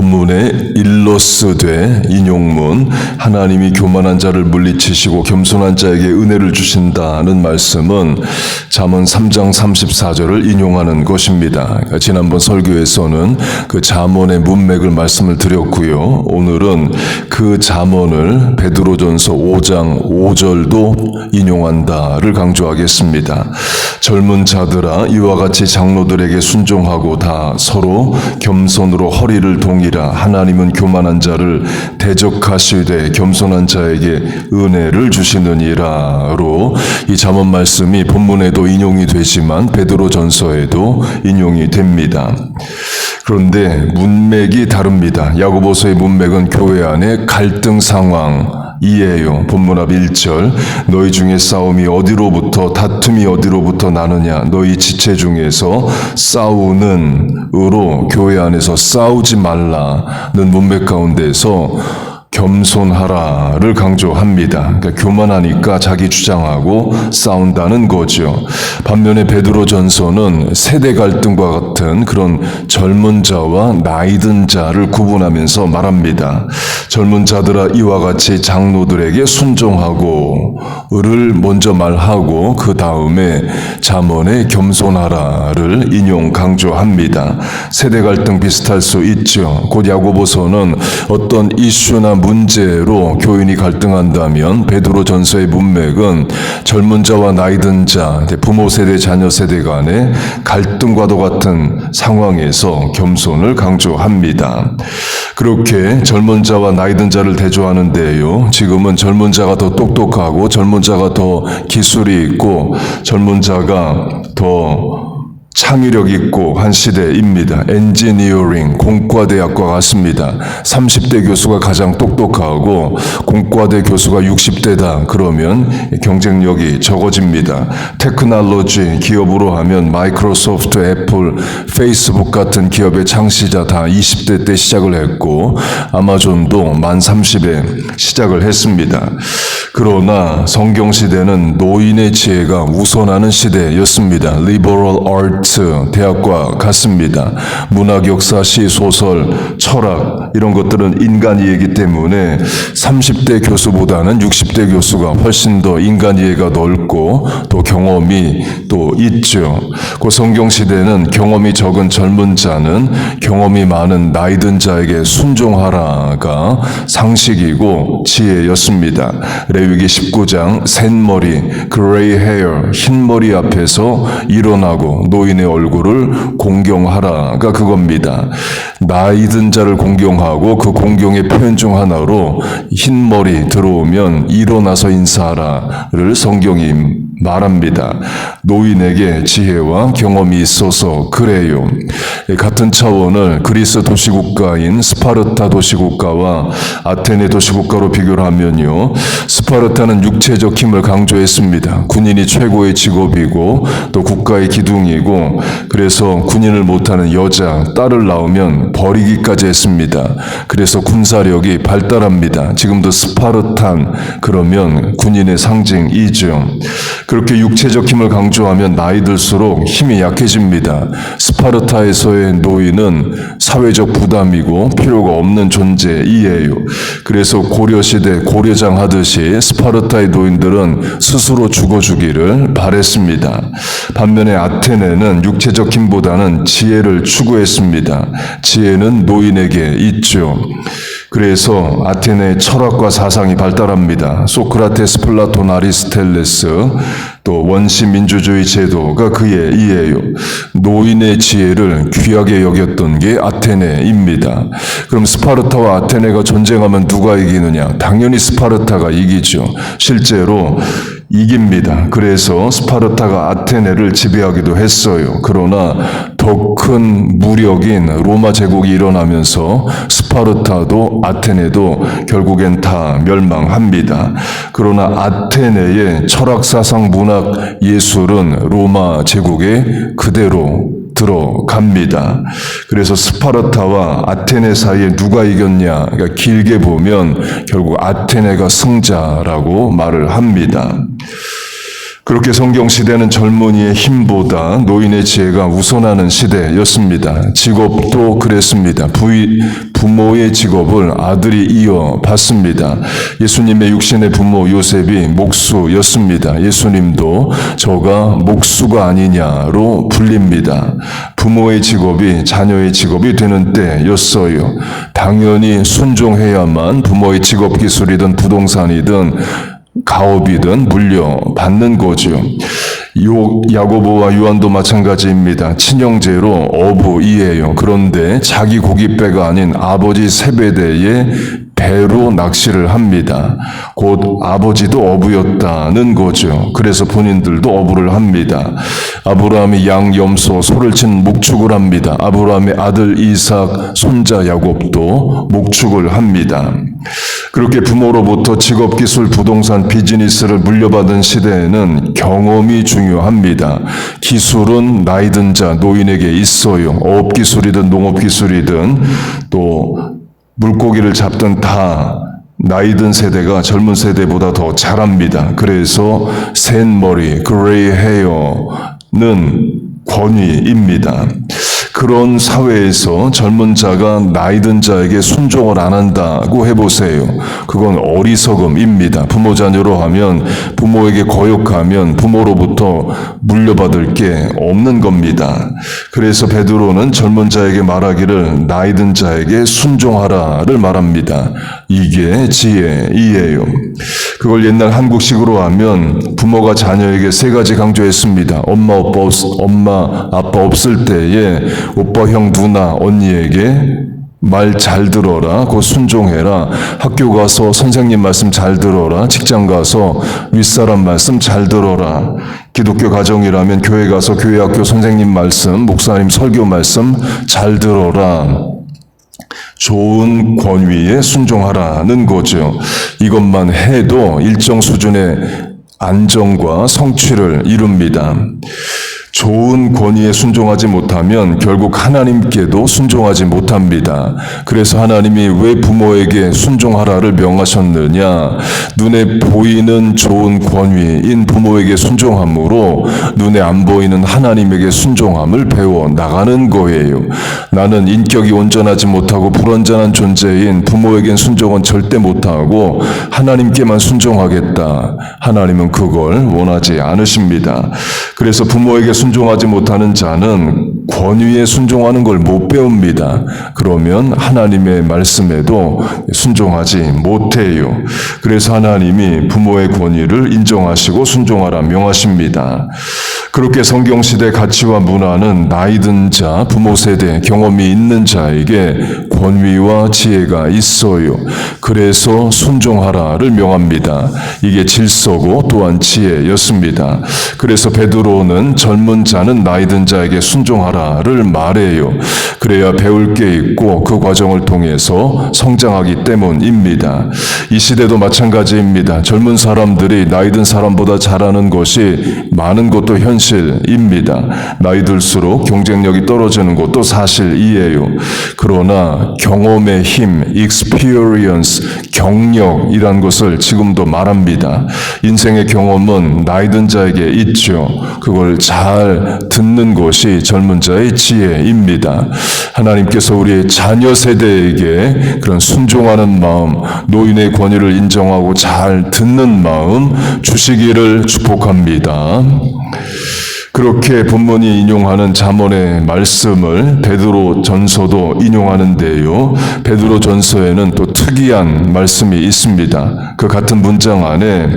본문에 일러스 돼 인용문 하나님이 교만한 자를 물리치시고 겸손한 자에게 은혜를 주신다는 말씀은 잠언 3장 34절을 인용하는 것입니다. 지난번 설교에서는 그 잠언의 문맥을 말씀을 드렸고요. 오늘은 그 잠언을 베드로전서 5장 5절도 인용한다를 강조하겠습니다. 젊은 자들아 이와 같이 장로들에게 순종하고 다 서로 겸손으로 허리를 동이라. 하나님은 교만한 자를 대적하시되 겸손한 자에게 은혜를 주시느니라로 이 잠언 말씀이 본문에도 인용이 되지만 베드로전서에도 인용이 됩니다. 그런데 문맥이 다릅니다. 야고보서의 문맥은 교회 안의 갈등 상황 이에요. 본문 앞 1절 너희 중에 싸움이 어디로부터 다툼이 어디로부터 나느냐 너희 지체 중에서 싸우는 으로 교회 안에서 싸우지 말라는 문맥 가운데서 겸손하라를 강조합니다. 그러니까 교만하니까 자기 주장하고 싸운다는 거죠. 반면에 베드로전서는 세대 갈등과 같은 그런 젊은 자와 나이 든 자를 구분하면서 말합니다. 젊은 자들아 이와 같이 장로들에게 순종하고를 먼저 말하고 그 다음에 잠언에 겸손하라를 인용 강조합니다. 세대 갈등 비슷할 수 있죠. 곧 야고보서는 어떤 이슈나 문제로 교인이 갈등한다면 베드로전서의 문맥은 젊은 자와 나이 든 자, 부모 세대, 자녀 세대 간의 갈등과도 같은 상황에서 겸손을 강조합니다. 그렇게 젊은 자와 나이 든 자를 대조하는데요. 지금은 젊은 자가 더 똑똑하고 젊은 자가 더 기술이 있고 젊은 자가 더 창의력 있고 한 시대입니다. 엔지니어링, 공과대학과 같습니다. 30대 교수가 가장 똑똑하고 공과대 교수가 60대다. 그러면 경쟁력이 적어집니다. 테크놀로지 기업으로 하면 마이크로소프트, 애플, 페이스북 같은 기업의 창시자 다 20대 때 시작을 했고 아마존도 만 30에 시작을 했습니다. 그러나 성경시대는 노인의 지혜가 우선하는 시대였습니다. 리버럴 아트 대학과 같습니다. 문학, 역사, 시, 소설, 철학 이런 것들은 인간 이해이기 때문에 30대 교수보다는 60대 교수가 훨씬 더 인간 이해가 넓고 또 경험이 또 있죠. 그 성경시대는 경험이 적은 젊은 자는 경험이 많은 나이 든 자에게 순종하라가 상식이고 지혜였습니다. 레위기 19장 샌머리, 그레이 헤어, 흰머리 앞에서 일어나고 노인의 얼굴을 공경하라가 그겁니다. 나이 든 자를 공경하고 그 공경의 표현 중 하나로 흰머리 들어오면 일어나서 인사하라를 성경이 말합니다. 노인에게 지혜와 경험이 있어서 그래요. 같은 차원을 그리스 도시국가인 스파르타 도시국가와 아테네 도시국가로 비교를 하면요. 스파르타는 육체적 힘을 강조했습니다. 군인이 최고의 직업이고 또 국가의 기둥이고 그래서 군인을 못하는 여자, 딸을 낳으면 버리기까지 했습니다. 그래서 군사력이 발달합니다. 지금도 스파르탄 그러면 군인의 상징이죠. 그렇게 육체적 힘을 강조하면 나이 들수록 힘이 약해집니다. 스파르타에서의 노인은 사회적 부담이고 필요가 없는 존재이에요. 그래서 고려시대 고려장 하듯이 스파르타의 노인들은 스스로 죽어주기를 바랬습니다. 반면에 아테네는 육체적 힘보다는 지혜를 추구했습니다. 지혜는 노인에게 있죠. 그래서 아테네의 철학과 사상이 발달합니다. 소크라테스, 플라톤, 아리스텔레스, 또 원시 민주주의 제도가 그의 이에요. 노인의 지혜를 귀하게 여겼던 게 아테네입니다. 그럼 스파르타와 아테네가 전쟁하면 누가 이기느냐? 당연히 스파르타가 이기죠. 실제로 이깁니다. 그래서 스파르타가 아테네를 지배하기도 했어요. 그러나 더 큰 무력인 로마 제국이 일어나면서 스파르타도 아테네도 결국엔 다 멸망합니다. 그러나 아테네의 철학, 사상, 문학, 예술은 로마 제국에 그대로 들어갑니다. 그래서 스파르타와 아테네 사이에 누가 이겼냐? 그러니까 길게 보면 결국 아테네가 승자라고 말을 합니다. 그렇게 성경시대는 젊은이의 힘보다 노인의 지혜가 우선하는 시대였습니다. 직업도 그랬습니다. 부모의 직업을 아들이 이어받습니다. 예수님의 육신의 부모 요셉이 목수였습니다. 예수님도 저가 목수가 아니냐로 불립니다. 부모의 직업이 자녀의 직업이 되는 때였어요. 당연히 순종해야만 부모의 직업 기술이든 부동산이든 가업이든 물려받는 거죠. 야고보와 요한도 마찬가지입니다. 친형제로 어부이에요. 그런데 자기 고깃배가 아닌 아버지 세베대의 배로 낚시를 합니다. 곧 아버지도 어부였다는 거죠. 그래서 본인들도 어부를 합니다. 아브라함이 양, 염소, 소를 친 목축을 합니다. 아브라함의 아들 이삭, 손자 야곱도 목축을 합니다. 그렇게 부모로부터 직업, 기술, 부동산, 비즈니스를 물려받은 시대에는 경험이 중요합니다. 기술은 나이 든 자, 노인에게 있어요. 어업 기술이든 농업 기술이든 또 물고기를 잡든 다 나이 든 세대가 젊은 세대보다 더 잘합니다. 그래서 샌머리, 그레이 헤어는 권위입니다. 그런 사회에서 젊은 자가 나이 든 자에게 순종을 안 한다고 해보세요. 그건 어리석음입니다. 부모 자녀로 하면, 부모에게 거역하면 부모로부터 물려받을 게 없는 겁니다. 그래서 베드로는 젊은 자에게 말하기를 나이 든 자에게 순종하라를 말합니다. 이게 지혜이에요. 그걸 옛날 한국식으로 하면 부모가 자녀에게 세 가지 강조했습니다. 엄마 아빠 없을 때에 오빠, 형, 누나, 언니에게 말 잘 들어라, 곧 순종해라. 학교 가서 선생님 말씀 잘 들어라. 직장 가서 윗사람 말씀 잘 들어라. 기독교 가정이라면 교회 가서 교회 학교 선생님 말씀, 목사님 설교 말씀 잘 들어라. 좋은 권위에 순종하라는 거죠. 이것만 해도 일정 수준의 안정과 성취를 이룹니다. 좋은 권위에 순종하지 못하면 결국 하나님께도 순종하지 못합니다. 그래서 하나님이 왜 부모에게 순종하라를 명하셨느냐? 눈에 보이는 좋은 권위인 부모에게 순종함으로 눈에 안 보이는 하나님에게 순종함을 배워 나가는 거예요. 나는 인격이 온전하지 못하고 불완전한 존재인 부모에겐 순종은 절대 못하고 하나님께만 순종하겠다. 하나님은 그걸 원하지 않으십니다. 그래서 부모에게 순종하지 못하는 자는 권위에 순종하는 걸 못 배웁니다. 그러면 하나님의 말씀에도 순종하지 못해요. 그래서 하나님이 부모의 권위를 인정하시고 순종하라 명하십니다. 그렇게 성경시대 가치와 문화는 나이 든 자, 부모 세대, 경험이 있는 자에게 권위와 지혜가 있어요. 그래서 순종하라를 명합니다. 이게 질서고 또한 지혜였습니다. 그래서 베드로는 젊은 자는 나이 든 자에게 순종하라를 말해요. 그래야 배울 게 있고 그 과정을 통해서 성장하기 때문입니다. 이 시대도 마찬가지입니다. 젊은 사람들이 나이 든 사람보다 잘하는 것이 많은 것도 현실입니다. 나이 들수록 경쟁력이 떨어지는 것도 사실이에요. 그러나 경험의 힘, experience, 경력이란 것을 지금도 말합니다. 인생의 경험은 나이 든 자에게 있죠. 그걸 잘 듣는 것이 젊은 자의 지혜입니다. 하나님께서 우리 자녀 세대에게 그런 순종하는 마음, 노인의 권위를 인정하고 잘 듣는 마음 주시기를 축복합니다. 그렇게 본문이 인용하는 잠언의 말씀을 베드로 전서도 인용하는데요. 베드로 전서에는 또 특이한 말씀이 있습니다. 그 같은 문장 안에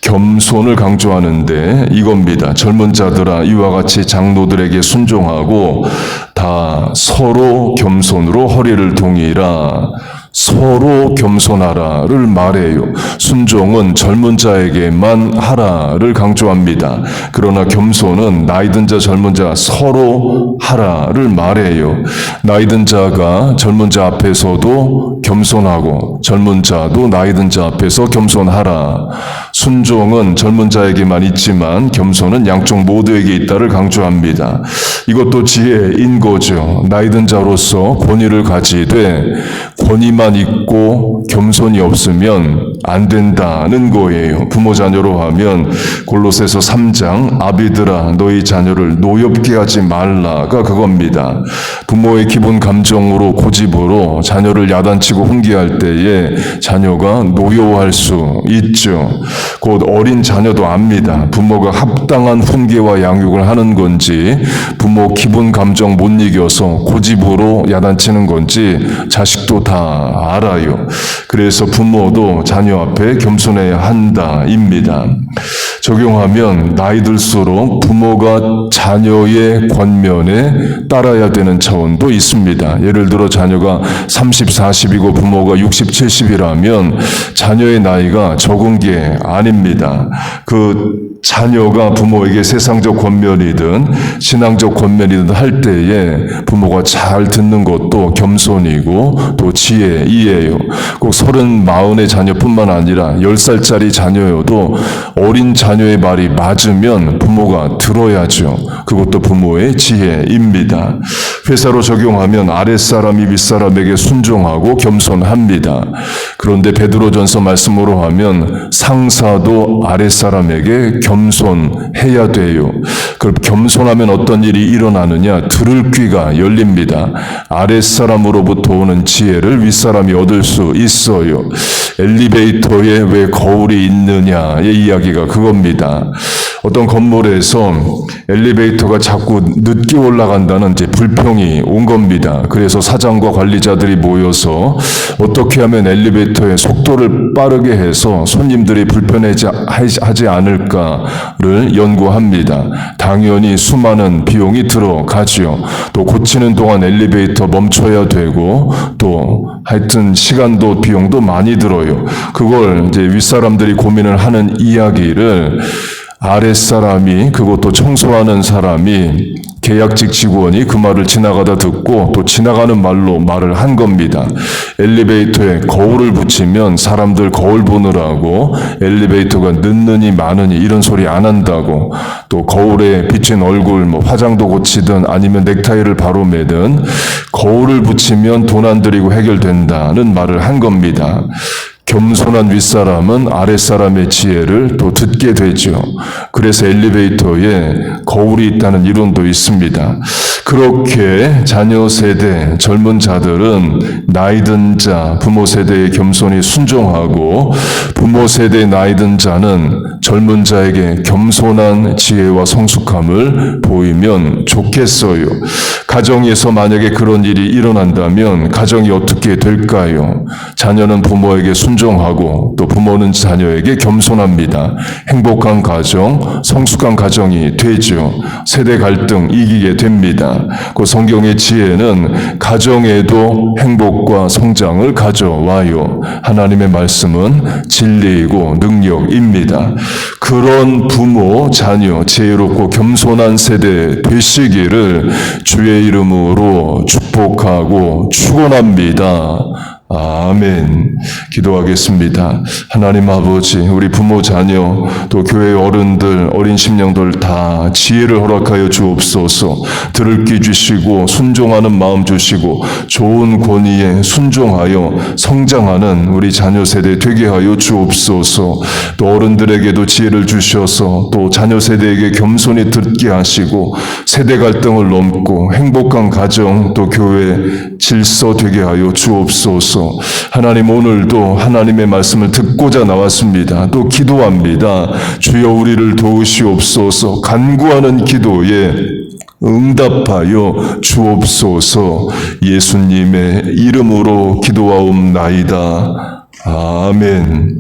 겸손을 강조하는데 이겁니다. 젊은 자들아 이와 같이 장로들에게 순종하고 다 서로 겸손으로 허리를 동이라. 서로 겸손하라를 말해요. 순종은 젊은 자에게만 하라를 강조합니다. 그러나 겸손은 나이 든 자, 젊은 자 서로 하라를 말해요. 나이 든 자가 젊은 자 앞에서도 겸손하고 젊은 자도 나이 든 자 앞에서 겸손하라. 순종은 젊은 자에게만 있지만 겸손은 양쪽 모두에게 있다를 강조합니다. 이것도 지혜인 거죠. 나이든 자로서 권위를 가지되 권위만 있고 겸손이 없으면 안 된다는 거예요. 부모 자녀로 하면 골로새서 3장 아비들아 너희 자녀를 노엽게 하지 말라가 그겁니다. 부모의 기본 감정으로 고집으로 자녀를 야단치고 훈계할 때에 자녀가 노여워할 수 있죠. 곧 어린 자녀도 압니다. 부모가 합당한 훈계와 양육을 하는 건지 부모 기본 감정 못 이겨서 고집으로 야단치는 건지 자식도 다 알아요. 그래서 부모도 자녀 앞에 겸손해야 한다입니다. 적용하면 나이 들수록 부모가 자녀의 권면에 따라야 되는 차원도 있습니다. 예를 들어 자녀가 30, 40이고 부모가 60, 70이라면 자녀의 나이가 적은 게 아닙니다. 그 자녀가 부모에게 세상적 권면이든 신앙적 권면이든 할 때에 부모가 잘 듣는 것도 겸손이고 또 지혜이에요. 꼭 30, 40의 자녀뿐만 아니라 10살짜리 자녀여도 어린 자녀의 말이 맞으면 부모가 들어야죠. 그것도 부모의 지혜입니다. 회사로 적용하면 아랫사람이 윗사람에게 순종하고 겸손합니다. 그런데 베드로전서 말씀으로 하면 상사도 아랫사람에게 겸손해야 돼요. 그럼 겸손하면 어떤 일이 일어나느냐? 들을 귀가 열립니다. 아랫사람으로부터 오는 지혜를 윗사람이 얻을 수 있어요. 엘리베이터에 왜 거울이 있느냐의 이야기가 그겁니다. 어떤 건물에서 엘리베이터가 자꾸 늦게 올라간다는 이제 불평이 온 겁니다. 그래서 사장과 관리자들이 모여서 어떻게 하면 엘리베이터의 속도를 빠르게 해서 손님들이 불편하지 않을까를 연구합니다. 당연히 수많은 비용이 들어가죠. 또 고치는 동안 엘리베이터 멈춰야 되고 또 하여튼 시간도 비용도 많이 들어요. 그걸 이제 윗사람들이 고민을 하는 이야기를 아랫사람이 그것도 청소하는 사람이 계약직 직원이 그 말을 지나가다 듣고 또 지나가는 말로 말을 한 겁니다. 엘리베이터에 거울을 붙이면 사람들 거울 보느라고 엘리베이터가 늦느니 마느니 이런 소리 안 한다고, 또 거울에 비친 얼굴 화장도 고치든 아니면 넥타이를 바로 매든 거울을 붙이면 돈 안 들이고 해결된다는 말을 한 겁니다. 겸손한 윗사람은 아랫사람의 지혜를 또 듣게 되죠. 그래서 엘리베이터에 거울이 있다는 이론도 있습니다. 그렇게 자녀 세대, 젊은 자들은 나이든 자, 부모 세대의 겸손이 순종하고 부모 세대의 나이든 자는 젊은 자에게 겸손한 지혜와 성숙함을 보이면 좋겠어요. 가정에서 만약에 그런 일이 일어난다면 가정이 어떻게 될까요? 자녀는 부모에게 순종하고 또 부모는 자녀에게 겸손합니다. 행복한 가정, 성숙한 가정이 되죠. 세대 갈등 이기게 됩니다. 그 성경의 지혜는 가정에도 행복과 성장을 가져와요. 하나님의 말씀은 진리이고 능력입니다. 그런 부모, 자녀, 지혜롭고 겸손한 세대 되시기를 주의 이름으로 축복하고 축원합니다. 아멘. 기도하겠습니다. 하나님 아버지, 우리 부모, 자녀, 또 교회 어른들, 어린 심령들 다 지혜를 허락하여 주옵소서. 들을 귀 주시고 순종하는 마음 주시고 좋은 권위에 순종하여 성장하는 우리 자녀 세대 되게 하여 주옵소서. 또 어른들에게도 지혜를 주셔서 또 자녀 세대에게 겸손히 듣게 하시고 세대 갈등을 넘고 행복한 가정 또 교회 질서 되게 하여 주옵소서. 하나님, 오늘도 하나님의 말씀을 듣고자 나왔습니다. 또 기도합니다. 주여 우리를 도우시옵소서. 간구하는 기도에 응답하여 주옵소서. 예수님의 이름으로 기도하옵나이다. 아멘.